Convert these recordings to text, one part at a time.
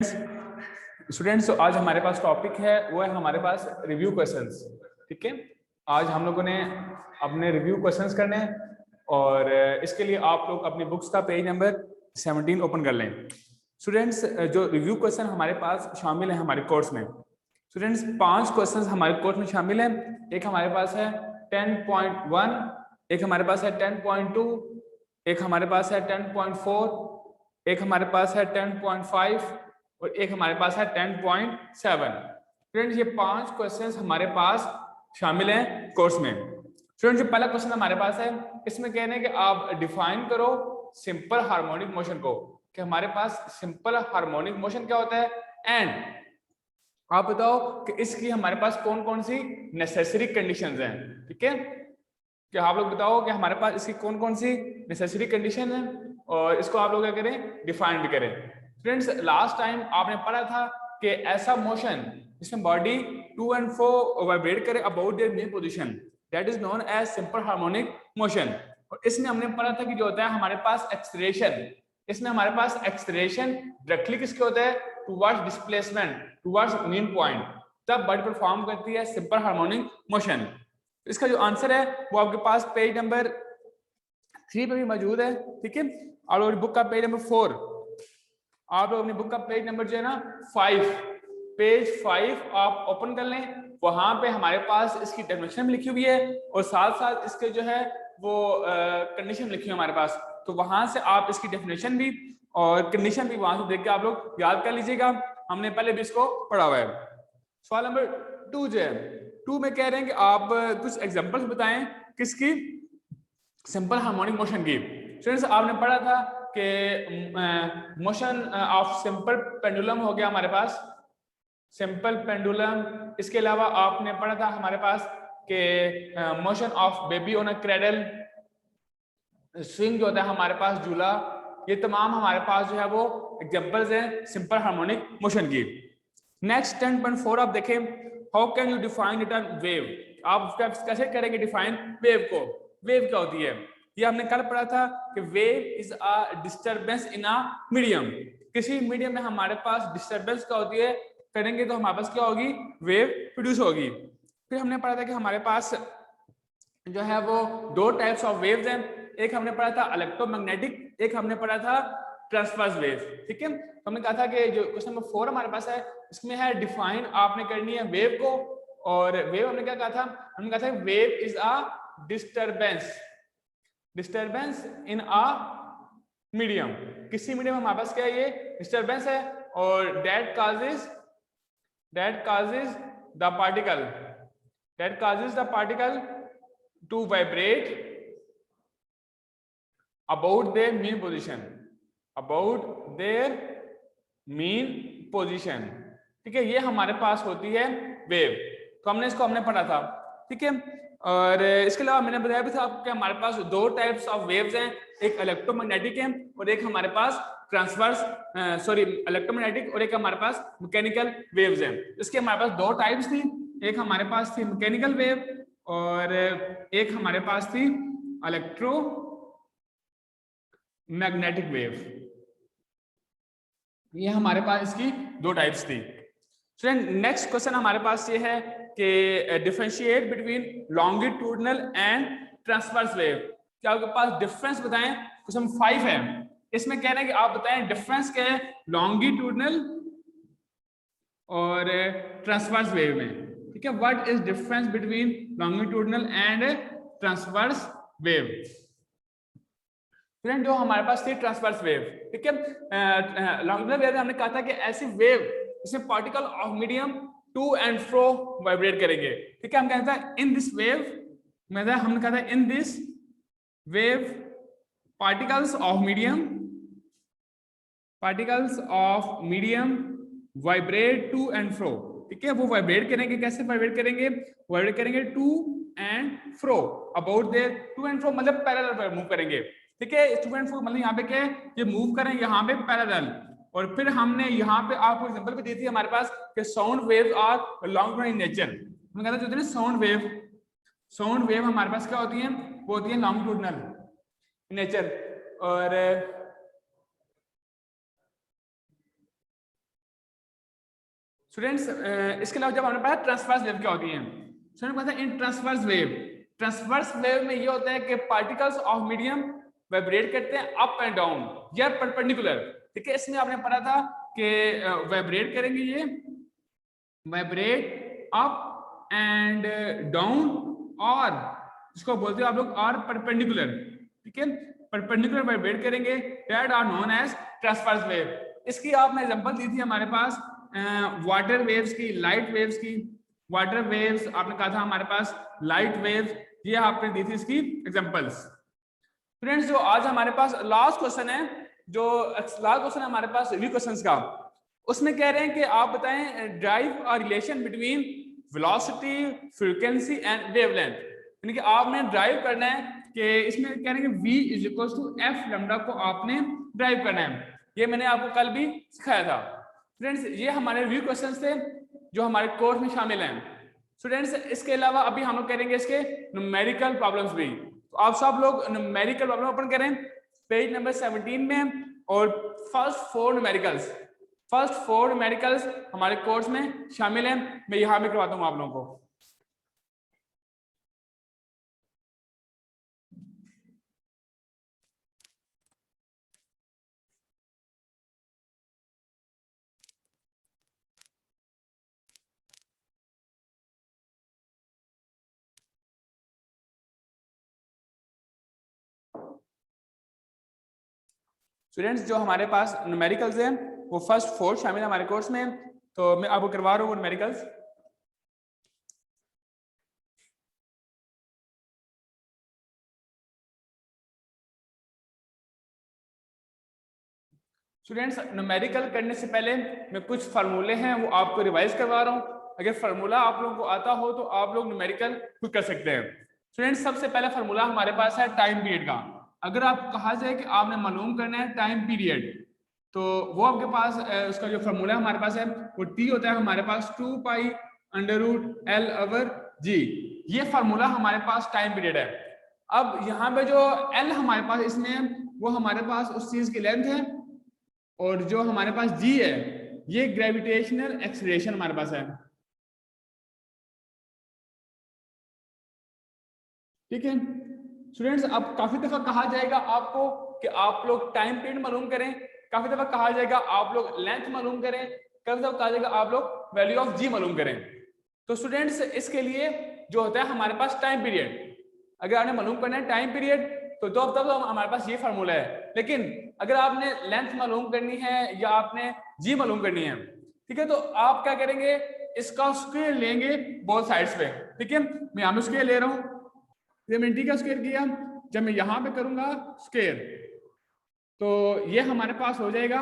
Students, तो आज हमारे पास टॉपिक है वो है हमारे पास रिव्यू क्वेश्चंस। ठीक है, आज हम लोगों ने अपने रिव्यू क्वेश्चंस करने हैं और इसके लिए आप लोग अपनी बुक्स का पेज नंबर 17 ओपन कर लें। स्टूडेंट्स, जो रिव्यू क्वेश्चन हमारे पास शामिल है हमारे कोर्स में, स्टूडेंट्स 5 क्वेश्चंस हमारे कोर्स में शामिल है। एक हमारे पास है 10.1, एक हमारे पास है 10.2, एक हमारे पास है 10.4, एक हमारे पास है 10.5 और एक हमारे पास है 10.7। फ्रेंड्स, ये 5 क्वेश्चंस हमारे पास शामिल हैं कोर्स में। फ्रेंड्स, जो पहला क्वेश्चन हमारे पास है, इसमें कह रहे हैं कि आप डिफाइन करो सिंपल हार्मोनिक मोशन को, कि हमारे पास सिंपल हार्मोनिक मोशन क्या होता है एंड आप बताओ कि इसकी हमारे पास कौन कौन सी नेसेसरी कंडीशंस हैं। ठीक है, कि आप लोग बताओ कि हमारे पास इसकी कौन कौन सी नेसेसरी कंडीशन है और इसको आप लोग क्या करें, डिफाइन भी करें। फ्रेंड्स, लास्ट टाइम आपने पढ़ा था कि ऐसा मोशन जिसमें body to and fro vibrate करे about their mean position, that is known as simple harmonic motion. और इसमें हमने पढ़ा था कि जो होता है हमारे पास एक्सेलरेशन, इसमें हमारे पास एक्सेलरेशन डायरेक्टली किसके होता है, towards displacement, towards mean point, तब बॉडी परफॉर्म करती है सिंपल हार्मोनिक मोशन। इसका जो आंसर है वो आपके पास पेज नंबर 3 पे भी मौजूद है। ठीक है, आप लोग बुक का पेज नंबर 4, आप लोग अपनी बुक का पेज नंबर जो है ना 5, पेज 5 आप ओपन कर लें। वहां पे हमारे पास इसकी डेफिनेशन लिखी हुई है और साथ साथ इसके जो है वो कंडीशन लिखी हुई है हमारे पास, तो वहां से आप इसकी डेफिनेशन भी और कंडीशन भी वहां से देख के आप लोग याद कर लीजिएगा। हमने पहले भी इसको पढ़ा हुआ है। सवाल नंबर 2 जो है, 2 में कह रहे हैं कि आप कुछ एग्जांपल्स बताएं किसकी, सिंपल हार्मोनिक मोशन की। स्टूडेंट्स, आपने पढ़ा था कि मोशन ऑफ सिंपल पेंडुलम हो गया हमारे पास, सिंपल पेंडुलम। इसके अलावा आपने पढ़ा था हमारे पास कि motion of baby on a cradle, swing जो होता है हमारे पास झूला। ये तमाम हमारे पास जो है वो एग्जांपल्स हैं सिंपल हार्मोनिक मोशन की। नेक्स्ट 10.4 आप देखें, how can you define the term wave. आप कैसे करेंगे डिफाइन वेव को, वेव क्या होती है। ये हमने कल पढ़ा था कि wave is a disturbance in a medium, किसी मीडियम में हमारे पास डिस्टरबेंस क्या होती है, करेंगे तो हमारे पास क्या होगी, वेव प्रोड्यूस होगी। फिर हमने पढ़ा था कि हमारे पास जो है वो 2 टाइप्स ऑफ वेव्स हैं, एक हमने पढ़ा था इलेक्ट्रोमैग्नेटिक, एक हमने पढ़ा था ट्रांसवर्स वेव। ठीक है, तो हमने कहा था कि जो क्वेश्चन नंबर 4 हमारे पास है इसमें है डिफाइन आपने करनी है वेव को। और वेव हमने क्या कहा था, हमने कहा था wave is a disturbance, disturbance in a medium, किसी मीडियम में हमारे पास क्या है, ये डिस्टरबेंस है और that causes the particle to vibrate about their mean position, ठीक है, ये हमारे पास होती है वेव। तो हमने पढ़ा था। ठीक है, और इसके अलावा मैंने बताया भी था आपको कि हमारे पास 2 टाइप्स ऑफ वेव्स हैं, एक इलेक्ट्रोमैग्नेटिक है और एक हमारे पास इलेक्ट्रोमैग्नेटिक और एक हमारे पास मैकेनिकल वेव्स हैं। इसके हमारे पास 2 टाइप्स थी, एक हमारे पास थी मैकेनिकल वेव और एक हमारे पास थी इलेक्ट्रो मैग्नेटिक वेव। ये हमारे पास इसकी 2 टाइप्स थी। स्टूडेंट, नेक्स्ट क्वेश्चन हमारे पास ये है कि differentiate between longitudinal and transverse wave. क्या आपके पास डिफरेंस बताएं, क्वेश्चन 5 है, इसमें कह रहे हैं कि आप बताएं डिफरेंस क्या है लॉन्गिट्यूडनल और ट्रांसवर्स वेव में। ठीक है, what is difference between longitudinal and transverse wave. Friend, जो हमारे पास थी ट्रांसवर्स वेव, ठीक है, लॉन्गिट्यूडनल वेव में हमने कहा था कि ऐसी वेव जिसमें particle of medium to and fro vibrate करेंगे। ठीक है, हम कहते हैं इन दिस वेव, हमने कहा था in this wave particles of medium vibrate to and fro. ठीक है, वो वाइब्रेट करेंगे, कैसे वाइब्रेट करेंगे, वाइब्रेट करेंगे to and fro about there, to and fro मतलब पैरेलल मूव करेंगे। ठीक है, टू एंड फ्रो मतलब यहाँ पे क्या है, ये मूव करें यहाँ पे पैरेलल। और फिर हमने यहाँ पे आपको एग्जांपल भी दी थी हमारे पास कि sound waves are long in nature. हमने कहा था जो साउंड वेव हमारे पास क्या होती है, वो होती है लॉन्गिट्यूडनल नेचर। और स्टूडेंट्स इसके अलावा जब हमने पढ़ा ट्रांसवर्स वेव क्या होती है, स्टूडेंट पता है इन ट्रांसवर्स वेव में ये होता है कि पार्टिकल्स ऑफ मीडियम वाइब्रेट करते हैं अप एंड डाउन या परपेंडिकुलर। ठीक है, इसमें आपने पढ़ा था कि वाइब्रेट करेंगे, ये वाइब्रेट अप एंड डाउन, और इसको बोलते हैं आप लोग आर परपेंडिकुलर। ठीक है, परपेंडिकुलर वाइब्रेट करेंगे, that are known as transverse wave. इसकी आपने एग्जांपल दी थी हमारे पास वाटर वेव्स की, लाइट वेव्स की। वाटर वेव्स आपने कहा था हमारे पास, लाइट वेव्स ये आपने दी थी इसकी एग्जांपल्स। फ्रेंड्स जो आज हमारे पास लास्ट क्वेश्चन है, जो लास्ट क्वेश्चन है हमारे पास रिव्यू क्वेश्चंस का, उसमें कह रहे हैं कि आप बताएं drive a relation between velocity, frequency and wavelength. यानी कि आपने ड्राइव करना है कि इसमें कह रहे हैं कि v is equal to F lambda को आपने ड्राइव करना है। ये मैंने आपको कल भी सिखाया था। फ्रेंड्स ये हमारे रिव्यू क्वेश्चंस थे जो हमारे कोर्स में शामिल हैं। स्टूडेंट्स इसके अलावा अभी हम लोग करेंगे इसके न्यूमेरिकल प्रॉब्लम्स भी। तो आप सब लोग न्यूमेरिकल प्रॉब्लम ओपन करें पेज नंबर 17 में, और फर्स्ट फोर न्यूमेरिकल्स हमारे कोर्स में शामिल हैं। मैं यहाँ भी करवाता हूँ आप लोगों को। स्टूडेंट्स जो हमारे पास न्यूमेरिकल्स हैं वो फर्स्ट फोर शामिल है हमारे कोर्स में, तो मैं आपको करवा रहा हूँ वो न्यूमेरिकल्स। स्टूडेंट्स न्यूमेरिकल करने से पहले मैं कुछ फार्मूले हैं वो आपको रिवाइज करवा रहा हूँ। अगर फार्मूला आप लोगों को आता हो तो आप लोग न्यूमेरिकल खुद कर सकते हैं। स्टूडेंट्स सबसे पहला फार्मूला हमारे पास है टाइम पीरियड का। अगर आप कहा जाए कि आपने मालूम करना है टाइम पीरियड, तो वो आपके पास उसका जो फार्मूला हमारे पास है वो टी होता है हमारे पास 2 pi under root L over G. ये फार्मूला हमारे पास टाइम पीरियड है। अब यहाँ पे जो एल हमारे पास इसमें वो हमारे पास उस चीज की लेंथ है, और जो हमारे पास जी है ये ग्रेविटेशनल एक्सीलरेशन हमारे पास है। ठीक है स्टूडेंट्स, अब काफी दफा कहा जाएगा आपको कि आप लोग टाइम पीरियड मालूम करें, काफी दफा कहा जाएगा आप लोग लेंथ मालूम करें, काफी दफा कहा जाएगा आप लोग वैल्यू ऑफ जी मालूम करें। तो स्टूडेंट्स इसके लिए जो होता है हमारे पास टाइम पीरियड, अगर आपने मालूम करना है टाइम पीरियड तो तब हमारे पास ये फार्मूला है। लेकिन अगर आपने लेंथ मालूम करनी है या आपने जी मालूम करनी है, ठीक है, तो आप क्या करेंगे, इसका स्क्वायर लेंगे बोथ साइड्स पे। ठीक है, मैं यहाँ पे स्क्वायर ले रहा हूँ, जब मैंने टी का स्क्वायर किया, जब मैं यहाँ पे करूंगा स्क्वायर तो ये हमारे पास हो जाएगा,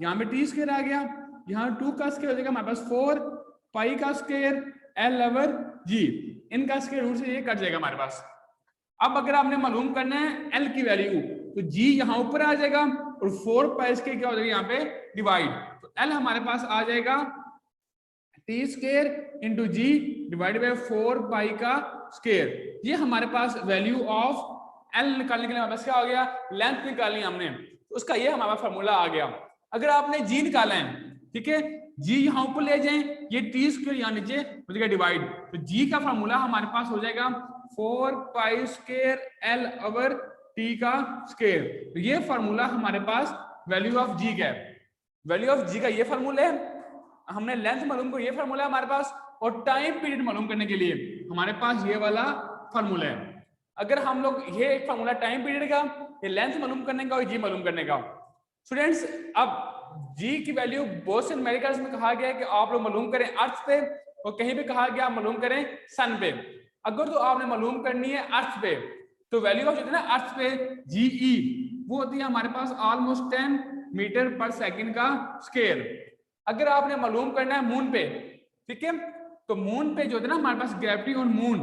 यहाँ पे टी स्क्वायर आ गया, यहाँ 2 का स्क्वायर हो जाएगा हमारे पास 4 पाई का स्क्वायर एल ओवर जी, इनका स्क्वायर रूट से ये कट जाएगा हमारे पास। अब अगर आपने मालूम करना है एल की वैल्यू तो जी यहाँ ऊपर आ जाएगा और 4 पाई स्क्वायर क्या हो जाएगा यहाँ पे डिवाइड, तो एल हमारे पास आ जाएगा T square into G divide by 4 pi का स्क्वायर। ये हमारे पास वैल्यू ऑफ एल निकालने के लिए हमारे पास क्या आ गया, लेंथ निकालनी हमने, तो उसका ये हमारा फार्मूला आ गया। अगर आपने जी निकाला है, ठीक है, जी यहाँ ऊपर ले जाएं, ये टी स्क्वायर यहाँ नीचे हो जाएगा डिवाइड, तो जी का फार्मूला हमारे पास हो जाएगा 4 pi square L over T का स्क्वायर। तो ये फार्मूला हमारे पास वैल्यू ऑफ जी का है, वैल्यू ऑफ जी का ये फार्मूला है। हमने लेंथ मालूम को ये फार्मूला है हमारे पास, और टाइम पीरियड मालूम करने के लिए हमारे पास ये वाला फार्मूला है। अगर हम लोग ये एक फार्मूला टाइम पीरियड का, ये लेंथ मालूम करने का और जी मालूम करने का। स्टूडेंट्स अब जी की वैल्यू बहुत से न्यूमेरिकल्स में कहा गया है कि आप लोग मालूम करें अर्थ पे, और कहीं भी कहा गया मालूम करें सन पे। अगर तो आपने मालूम करनी है अर्थ पे तो वैल्यू ऑफ जो है ना अर्थ पे जीई वो होती है हमारे पास ऑलमोस्ट 10 मीटर पर सेकंड का स्क्वायर। अगर आपने मालूम करना है मून पे, ठीक है, तो मून पे जो है ना हमारे पास ग्रेविटी ऑन मून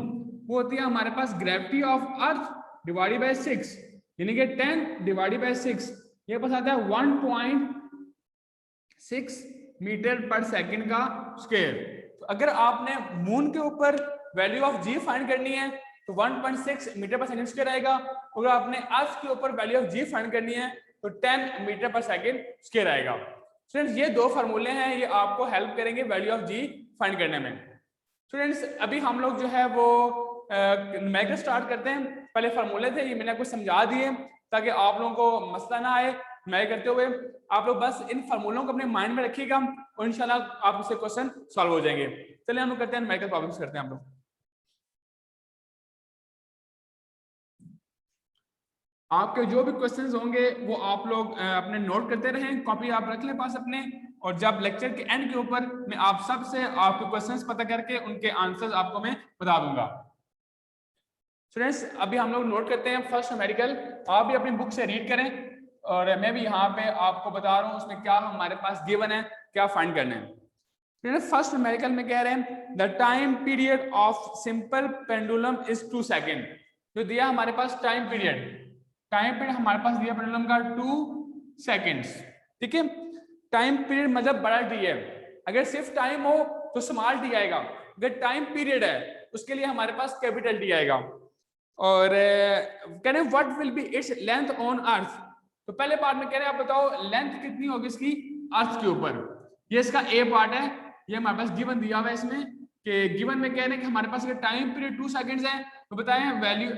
वो होती है हमारे पास gravity of earth divided by 6, यानी कि 10 डिवाइडेड बाय 6, ये पास आता है 1.6 मीटर पर सेकंड का स्क्वायर। तो अगर आपने मून के ऊपर वैल्यू ऑफ जी फाइंड करनी है तो 1.6 मीटर पर सेकंड स्क्वायर आएगा, अगर आपने अर्थ के ऊपर वैल्यू ऑफ जी फाइंड करनी है तो 10 मीटर पर सेकंड स्क्वायर आएगा। स्टूडेंट्स ये दो फार्मूले हैं, ये आपको हेल्प करेंगे वैल्यू ऑफ जी फाइंड करने में। स्टूडेंट्स अभी हम लोग जो है वो न्यूमेरिकल स्टार्ट करते हैं। पहले फार्मूले थे, ये मैंने आपको समझा दिए ताकि आप लोगों को मसला ना आए न्यूमेरिकल करते हुए। आप लोग बस इन फार्मूलों को अपने माइंड में रखिएगा और इंशाल्लाह आप उससे क्वेश्चन सॉल्व हो जाएंगे। चलिए हम लोग करते हैं न्यूमेरिकल प्रॉब्लम्स करते हैं हम लोग। आपके जो भी क्वेश्चंस होंगे वो आप लोग अपने नोट करते रहें, कॉपी आप रख लें पास अपने, और जब लेक्चर के एंड के ऊपर मैं आप सबसे आपके क्वेश्चंस पता करके उनके आंसर्स आपको मैं बता दूंगा। स्टूडेंट्स अभी हम लोग नोट करते हैं फर्स्ट न्यूमेरिकल। आप भी अपनी बुक से रीड करें और मैं भी यहाँ पे आपको बता रहा हूँ उसमें क्या हमारे पास गिवन है, क्या फाइंड करना है। फर्स्ट न्यूमेरिकल में कह रहे हैं the time period of simple pendulum is 2 second. जो दिया हमारे पास टाइम पीरियड हमारे पास दिया पेंडुलम का 2 सेकेंड्स। ठीक है, टाइम पीरियड मतलब बड़ा टी है। अगर सिर्फ टाइम हो तो स्मॉल टी आएगा, अगर टाइम पीरियड है उसके लिए हमारे पास कैपिटल टी आएगा। और कह रहे हैं what will be its length on earth. तो पहले पार्ट में कह रहे हैं आप बताओ लेंथ कितनी होगी इसकी अर्थ के ऊपर। ये इसका ए पार्ट है, ये हमारे पास गिवन दिया हुआ है इसमें कि गिवन में कह रहे हैं कि हमारे पास अगर टाइम पीरियड 2 सेकंड्स है तो बताएं वैल्यू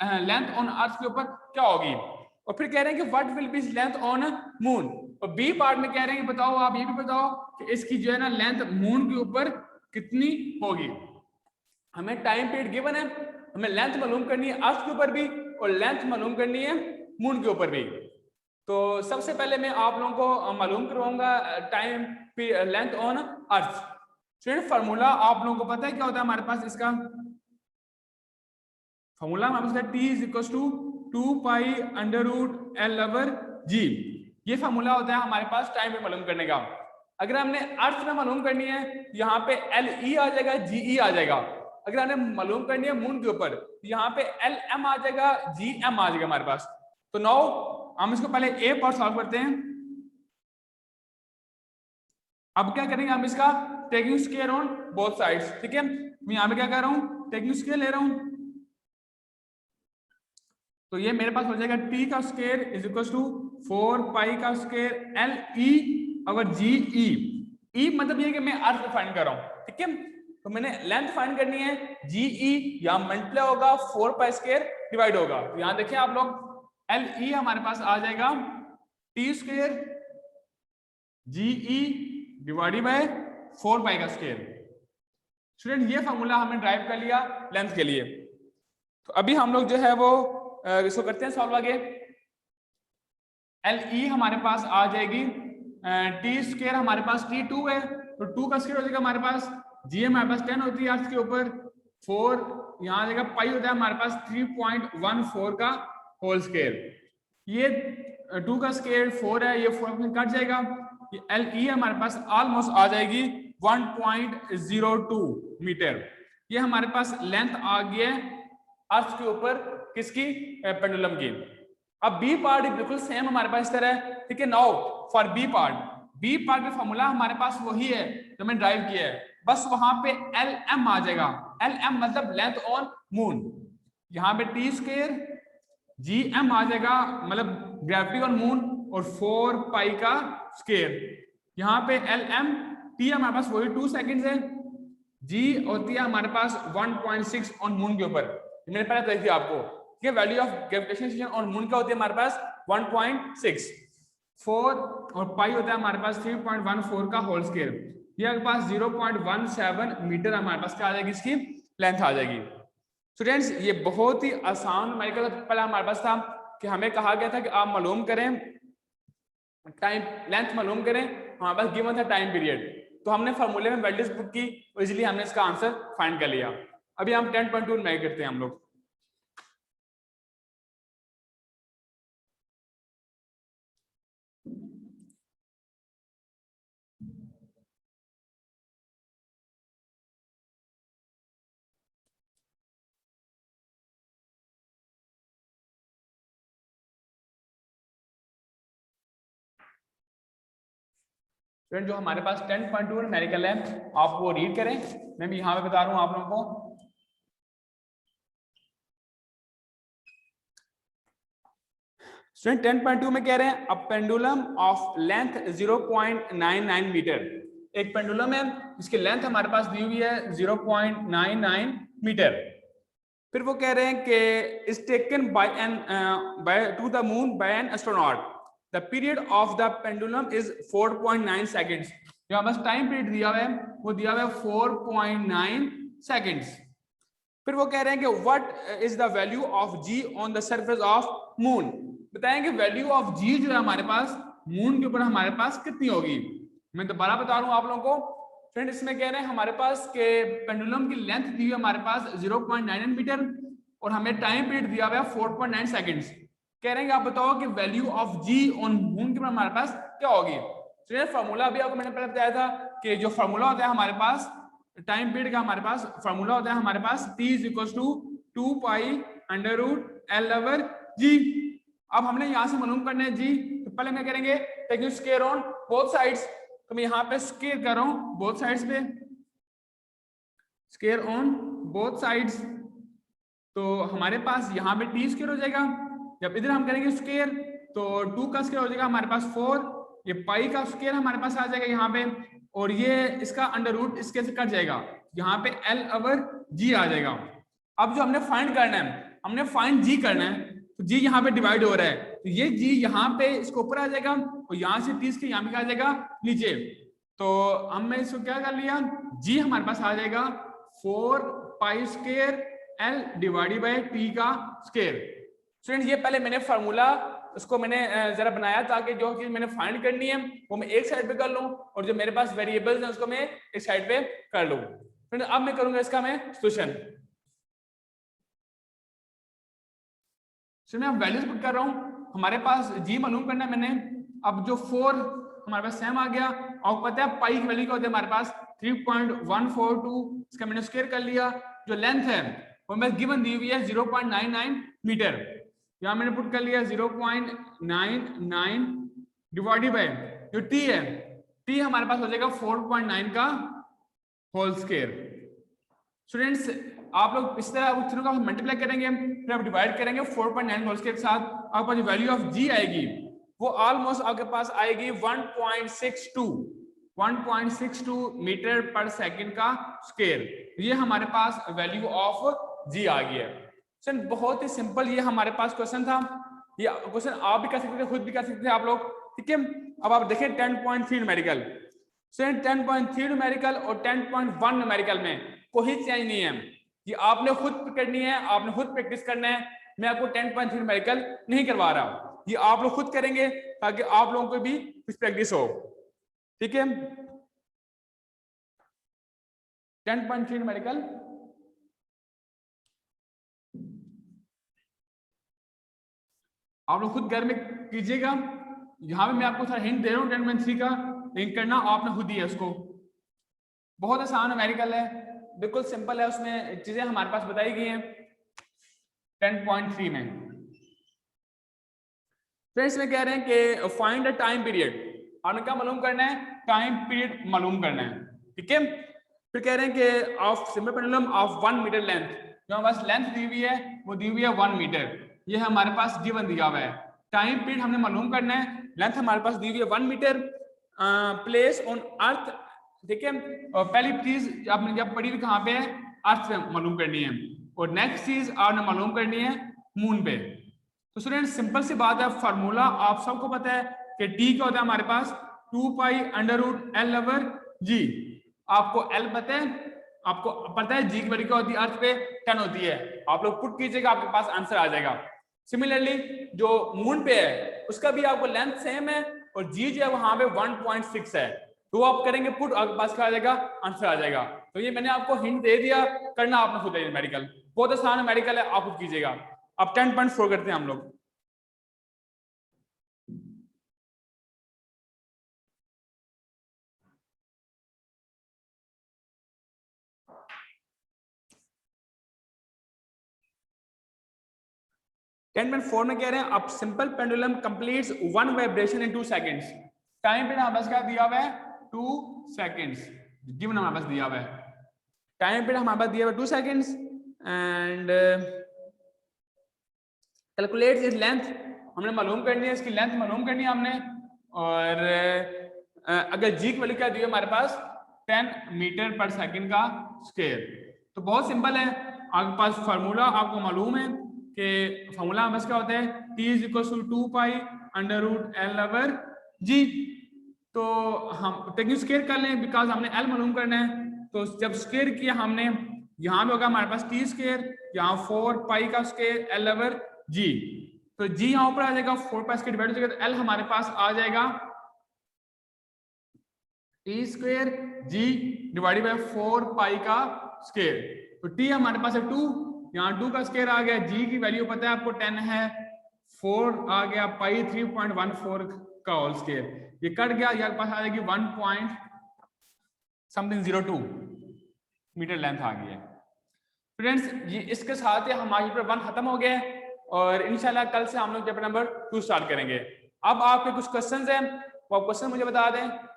लेंथ ऑन अर्थ के ऊपर क्या होगी। और फिर कह रहे हैं कि what will be length on moon. और बी पार्ट में कह रहे हैं कि बताओ आप ये भी बताओ कि इसकी जो है ना लेंथ मून के ऊपर कितनी होगी। हमें टाइम पीरियड गिवन है, हमें लेंथ मालूम करनी है अर्थ के ऊपर भी और लेंथ मालूम करनी है मून के ऊपर भी। तो सबसे पहले मैं आप लोगों को मालूम करवाऊंगा time length on earth. Student formula आप लोगों को पता है क्या होता है हमारे पास, इसका फार्मूला हमारे पास T is equal to 2 pi under root L over G. ये फार्मूला होता है हमारे पास टाइम पे मालूम करने का। अगर हमने अर्थ में मालूम करनी है यहाँ पे LE आ जाएगा, GE आ जाएगा। अगर हमने मालूम करनी है मून के ऊपर यहाँ पे LM आ जाएगा, GM आ जाएगा हमारे पास। तो नाउ हम इसको पहले ए पार्ट सॉल्व करते हैं। अब क्या करेंगे हम इसका taking square on both sides. ठीक है, मैं यहाँ पे क्या कर रहा हूँ टेकिंग स्क्वायर ले रहा हूँ। तो ये मेरे पास हो जाएगा टी का square is equal to 4 pi का स्क्वायर LE और GE। E मतलब ये कि मैं अर्थ फाइंड कर रहा हूँ। ठीक है, तो मैंने लेंथ फाइंड करनी है, GE यहाँ मल्टीप्लाई होगा 4 पाई स्क्वायर डिवाइड होगा। तो यहाँ देखिए आप लोग LE हमारे पास आ जाएगा T square GE divided by 4 pi का स्क्वायर। स्टूडेंट ये फॉर्मूला हमने ड्राइव कर लिया लेंथ के लिए। तो अभी हम लोग जो है वो इसको करते हैं सॉल्व आगे। LE हमारे पास आ जाएगी टी स्क्वायर हमारे पास T2 है तो 2 का स्क्वायर हो जाएगा हमारे पास, जी हमारे पास 10 होती है अर्थ के ऊपर, 4 यहाँ आ जाएगा, पाई होता है हमारे पास 3.14 का होल स्क्वायर। ये 2 का स्क्वायर 4 है, ये 4 में कट जाएगा। ये LE हमारे पास ऑलमोस्ट आ जाएगी 1.02 मीटर। ये हमारे पास लेंथ आ गई है अर्थ के ऊपर किसकी, पेंडुलम की। अब बी पार्ट बिल्कुल सेम हमारे पास इस तरह है। ठीक है, नाउ फॉर बी पार्ट का फॉर्मूला हमारे पास वही है जो मैंने ड्राइव किया है, बस वहां पे LM आ जाएगा। LM मतलब लेंथ ऑन मून। यहाँ पे टी स्क्वायर GM आ जाएगा मतलब ग्रेविटी ऑन मून और 4 पाई का स्क्वायर। यहाँ पे LM T हमारे पास वही 2 सेकंड्स है, G होती है हमारे पास 1.6 ऑन मून के ऊपर, मैंने पहले बताई थी आपको। ठीक है, value of gravitational on moon क्या होती है हमारे पास 1.6, 4 और पाई होता है हमारे पास 3.14 का होल स्क्वायर। ये हमारे पास 0.17 मीटर हमारे पास क्या आ जाएगी, इसकी लेंथ आ जाएगी। स्टूडेंट्स ये बहुत ही आसान न्यूमेरिकल पहले हमारे पास था कि हमें कहा गया था कि आप मालूम करें टाइम लेंथ मालूम करें, हमारे पास गिवन था टाइम पीरियड, तो हमने फार्मूले में वैल्यूज पुट की और इसलिए हमने इसका आंसर फाइंड कर लिया। अभी हम 10.2 न्यूमेरिकल करते हैं हम लोग। फ्रेंड जो हमारे पास 10.2 न्यूमेरिकल है आप वो रीड करें, मैं भी यहाँ पे बता रहा हूँ आप लोगों को। स्टूडेंट 10.2 में कह रहे हैं a pendulum of length 0.99 metre. एक पेंडुलम है इसकी लेंथ हमारे पास दी हुई है 0.99 मीटर। फिर वो कह रहे हैं कि is taken by to the moon by an astronaut, the period of the pendulum is 4.9 seconds. जो हमारे पास टाइम पीरियड दिया हुआ है वो दिया हुआ है 4.9 सेकेंड्स। फिर वो कह रहे हैं कि what is the value of G on the surface of moon. बताएंगे वैल्यू ऑफ जी जो है हमारे पास मून के ऊपर हमारे पास कितनी होगी। मैं दोबारा बता रहा हूं आप लोगों को। फ्रेंड इसमें कह रहे हैं हमारे पास के पेंडुलम की लेंथ दी हुई है हमारे पास 0.99 मीटर और हमें टाइम पीरियड दिया हुआ है 4.9 सेकंड्स। कह रहे हैं आप बताओ कि value of G on moon के ऊपर हमारे पास क्या होगी। तो ये फार्मूला अभी आपको मैंने पहले बताया था कि जो फार्मूला होता है हमारे पास टाइम पीरियड का हमारे पास फार्मूला होता है हमारे पास T = 2 pi under root L over G। अब हमने यहां से मालूम करना है जी, तो पहले क्या करेंगे taking square on both sides. तो मैं यहां पे स्क्वायर कर रहा हूं बोथ साइड्स पे, स्क्वायर ऑन बोथ साइड्स। तो हमारे पास यहाँ पे टी स्क्वायर हो जाएगा। जब इधर हम करेंगे स्क्वायर तो 2 का स्क्वायर हो जाएगा हमारे पास 4, ये पाई का स्क्वायर हमारे पास आ जाएगा यहाँ पे, और ये इसका अंडर रूट इसके से कट जाएगा, यहाँ पे L ओवर G आ जाएगा। अब जो हमने फाइंड करना है, हमने फाइंड G करना है, तो G यहाँ पे डिवाइड हो रहा है, तो ये G यहाँ पे इसको ऊपर आ जाएगा और यहाँ से 30 के यहाँ पे आ जाएगा नीचे। तो हमने इसको क्या कर लिया, G हमारे पास आ जाएगा 4 pi square L divided by T का स्क्वायर। स्टूडेंट ये पहले मैंने फार्मूला उसको मैंने जरा बनाया ताकि जो चीज मैंने फाइंड करनी है वो मैं एक साइड पे कर लूं और जो मेरे पास वेरिएबल्स हैं उसको मैं एक साइड पे कर लूं। फ्रेंड अब मैं करूंगा इसका मैं सॉल्यूशन। मैं वैल्यूज पुट कर रहा हूं, हमारे पास जी मालूम करना है मैंने। अब जो 4 हमारे पास सेम आ गया और पता है पाई की वैल्यू क्या होती है हमारे पास 3.142, इसका मैंने स्क्वायर कर लिया। जो लेंथ है वो मैं गिवन दी हुई है 0.99 मीटर, यहाँ मैंने पुट कर लिया 0.99 डिवाइडेड बाय जो टी है, टी हमारे पास हो जाएगा 4.9 का होल स्क्वायर। स्टूडेंट्स आप लोग इस तरह उत्तरों का मल्टीप्लाई करेंगे फिर आप डिवाइड करेंगे 4.9 होल स्क्वायर के साथ, आपको जो वैल्यू ऑफ जी आएगी वो ऑलमोस्ट आपके पास आएगी 1.62 मीटर पर सेकंड का स्क्वायर। ये हमारे पास वैल्यू ऑफ जी आ गई है। सर बहुत ही सिंपल ये हमारे पास क्वेश्चन था। ये क्वेश्चन आप भी कर सकते थे, खुद भी कर सकते थे आप लोग, ठीक है। अब आप देखिए 10.3 न्यूमेरिकल, सर 10.3 न्यूमेरिकल और 10.1 न्यूमेरिकल में कोई चेंज नहीं है। ये आपने खुद करनी है, आपने खुद प्रैक्टिस करना है। मैं आपको 10.3 न्यूमेरिकल नहीं करवा रहा, ये आप लोग खुद करेंगे ताकि आप लोगों को भी कुछ प्रैक्टिस हो, ठीक है। 10.3 न्यूमेरिकल आप लोग खुद घर में कीजिएगा। यहाँ पे मैं आपको थोड़ा हिंट दे रहा हूँ 10.3 का, लिंक करना आपने खुद ही है उसको। बहुत आसान न्यूमेरिकल है, बिल्कुल सिंपल है, उसमें चीजें हमारे पास बताई गई हैं 10.3 में। फ्रेंड्स में कह रहे हैं कि फाइंड द टाइम पीरियड, आपने क्या मालूम करना है, टाइम पीरियड मालूम करना है, ठीक है। फिर कह रहे हैं कि of simple pendulum of 1 metre length, जो हमारे पास लेंथ दी हुई है वो दी हुई है 1 मीटर, ये हमारे पास गिवन दिया हुआ है। टाइम पीरियड हमने मालूम करना है, लेंथ हमारे पास दी हुई है 1 मीटर, प्लेस ऑन अर्थ, ठीक है। और पहली चीज आपने जब पढ़ी हुई कहाँ पे है, अर्थ पे मालूम करनी है, और नेक्स्ट चीज आपने मालूम करनी है मून पे। तो स्टूडेंट सिंपल सी बात है, फार्मूला आप सबको पता है कि टी क्या होता है हमारे पास 2 pi under root L over G। आपको L पता है, आपको पता है G की वैल्यू क्या होती है, अर्थ पे 10 होती है। आप लोग पुट कीजिएगा आपके पास आंसर आ जाएगा। सिमिलरली जो मून पे है उसका भी आपको लेंथ सेम है और G जो है वहां पे 1.6 है, तो आप करेंगे पुट, आपके पास क्या आ जाएगा, आंसर आ जाएगा। तो ये मैंने आपको हिंट दे दिया, करना आपने खुद है मेडिकल, बहुत आसान मेडिकल है, आप खुद कीजिएगा। अब 10.4 करते हैं हम लोग। फोर में कह रहे हैं अब simple pendulum completes 1 vibration in 2 seconds. Time period हमारे पास क्या दिया हुआ है 2 सेकंड्स, गिवन हमारे पास दिया हुआ है। टाइम पीरियड हमारे पास दिया हुआ है 2 seconds and calculate is length, हमने मालूम करनी है, इसकी लेंथ मालूम करनी है हमने। और अगर जी की वैल्यू क्या दी है हमारे पास 10 मीटर पर सेकंड का स्क्वायर। तो बहुत सिंपल है, आपके पास फार्मूला आपको मालूम है कि फार्मूला बस क्या होता है, T is equal to 2 pi under root L over G. तो हम टेक्निक स्क्वायर कर लें बिकॉज हमने एल मालूम करना है। तो जब स्क्वायर किया हमने, यहाँ पे होगा हमारे पास टी स्क्वायर, यहाँ 4 पाई का स्क्वायर एल ओवर जी। तो जी यहाँ ऊपर आ जाएगा, 4 पाई स्क्वायर डिवाइड हो जाएगा, तो एल हमारे पास आ जाएगा T square G divided by 4 pi का स्क्वायर। तो टी हमारे पास है 2, यहाँ 2 का स्क्वायर आ गया, जी की वैल्यू पता है आपको 10 है, 4 आ गया पाई 3.14 का होल स्क्वायर, ये कट गया, यहाँ पास आ जाएगी 1.02 मीटर लेंथ आ गई है। फ्रेंड्स ये इसके साथ ही हमारा चैप्टर 1 खत्म हो गया है और इंशाल्लाह कल से हम लोग चैप्टर नंबर 2 स्टार्ट करेंगे। अब आपके कुछ क्वेश्चंस हैं, वो आप क्वेश्चन मुझे बता दें।